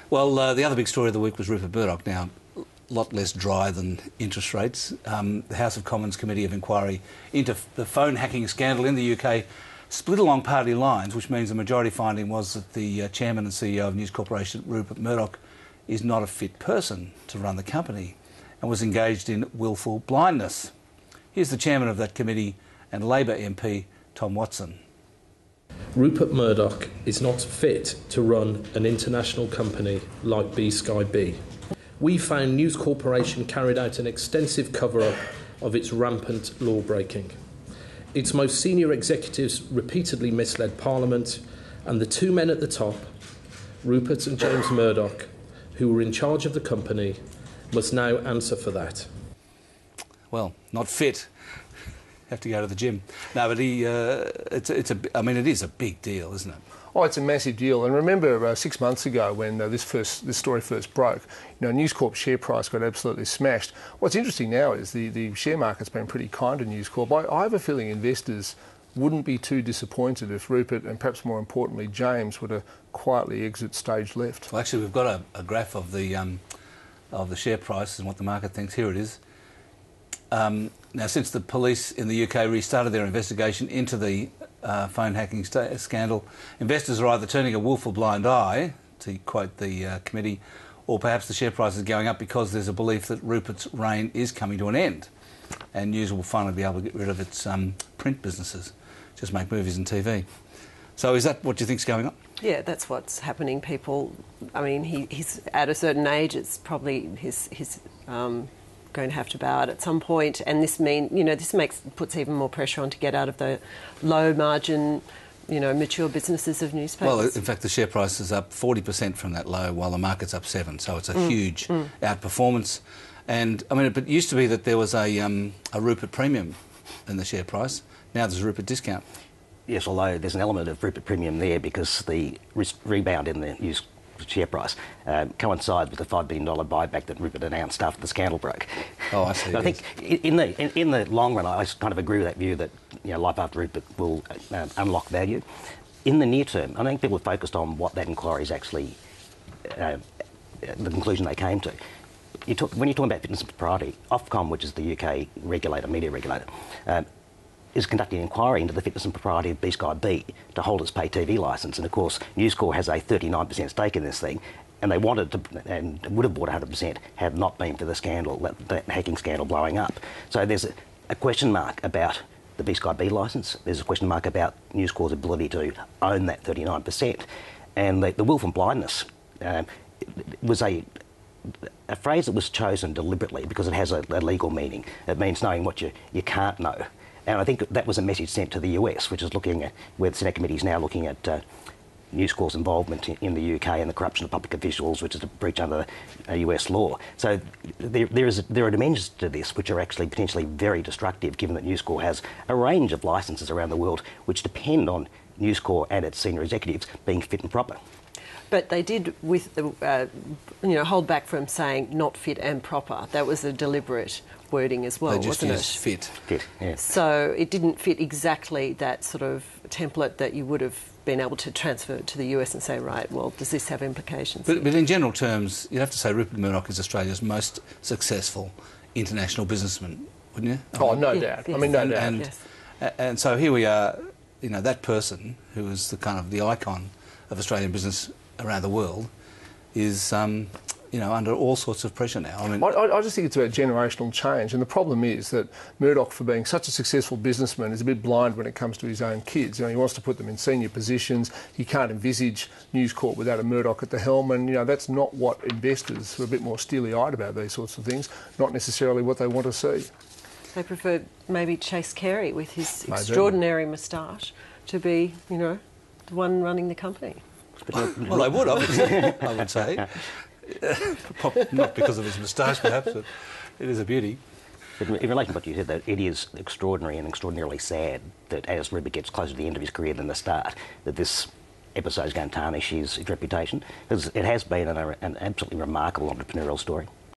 Well, the other big story of the week was Rupert Murdoch. Now, a lot less dry than interest rates. The House of Commons Committee of Inquiry into the phone hacking scandal in the UK split along party lines, which means the majority finding was that the chairman and CEO of News Corporation, Rupert Murdoch, is not a fit person to run the company and was engaged in willful blindness. Here's the chairman of that committee and Labor MP, Tom Watson. Rupert Murdoch is not fit to run an international company like B-Sky-B. We found News Corporation carried out an extensive cover-up of its rampant law-breaking. Its most senior executives repeatedly misled Parliament, and the two men at the top, Rupert and James Murdoch, who were in charge of the company, must now answer for that. Well, not fit. Have to go to the gym. No, but I mean, it is a big deal, isn't it? Oh, it's a massive deal. And remember 6 months ago when this story first broke, News Corp's share price got absolutely smashed. What's interesting now is the share market's been pretty kind to News Corp. I have a feeling investors wouldn't be too disappointed if Rupert and perhaps more importantly James were to quietly exit stage left. Well, actually, we've got a graph of the share price and what the market thinks. Here it is. Now, since the police in the UK restarted their investigation into the phone hacking scandal, investors are either turning a willful blind eye, to quote the committee, or perhaps the share price is going up because there's a belief that Rupert's reign is coming to an end and News will finally be able to get rid of its print businesses, just make movies and TV. So is that what you think's going on? Yeah, that's what's happening. People, I mean, he's at a certain age, it's probably his going to have to bow out at some point, and this puts even more pressure on to get out of the low margin, mature businesses of newspapers. Well, in fact, the share price is up 40% from that low, while the market's up 7%. So it's a huge outperformance. And I mean, it used to be that there was a Rupert premium in the share price. Now there's a Rupert discount. Yes, although there's an element of Rupert premium there because the rebound in the news share price coincides with the $5 billion buyback that Rupert announced after the scandal broke. Oh, I see. I think in the long run, I kind of agree with that view that life after Rupert will unlock value. In the near term, I think people are focused on what that inquiry is actually, the conclusion they came to. When you're talking about fitness and propriety, Ofcom, which is the UK media regulator, is conducting an inquiry into the fitness and propriety of B-Sky-B to hold its pay TV licence. And of course, News Corp has a 39% stake in this thing, and they wanted to, and would have bought 100% had not been for the scandal, that hacking scandal blowing up. So there's a question mark about the B-Sky-B licence. There's a question mark about News Corp's ability to own that 39%. And the willful blindness was a phrase that was chosen deliberately because it has a legal meaning. It means knowing what you can't know. And I think that was a message sent to the US, which is looking at, where the Senate committee is now looking at News Corp's involvement in the UK and the corruption of public officials, which is a breach under US law. So there are dimensions to this which are actually potentially very destructive, given that News Corp has a range of licences around the world which depend on News Corp and its senior executives being fit and proper. But they did hold back from saying not fit and proper. That was a deliberate wording as well, wasn't it? They just used fit. Fit, yeah. So it didn't fit exactly that sort of template that you would have been able to transfer to the US and say, right, well, does this have implications? But in general terms, you'd have to say Rupert Murdoch is Australia's most successful international businessman, wouldn't you? Oh, no doubt. Yes. I mean, no doubt. And so here we are, that person who is the kind of the icon of Australian business around the world is under all sorts of pressure now. I mean, I just think it's about generational change, and the problem is that Murdoch, for being such a successful businessman, is a bit blind when it comes to his own kids. He wants to put them in senior positions. He can't envisage News Corp without a Murdoch at the helm, and that's not what investors who are a bit more steely-eyed about these sorts of things, not necessarily what they want to see. They prefer maybe Chase Carey with his extraordinary moustache to be, the one running the company. Well, they would, I would say. Not because of his moustache, perhaps, but it is a beauty. But in relation to what you said, that it is extraordinary and extraordinarily sad that as Rupert gets closer to the end of his career than the start, that this episode is going to tarnish his reputation, because it has been an absolutely remarkable entrepreneurial story.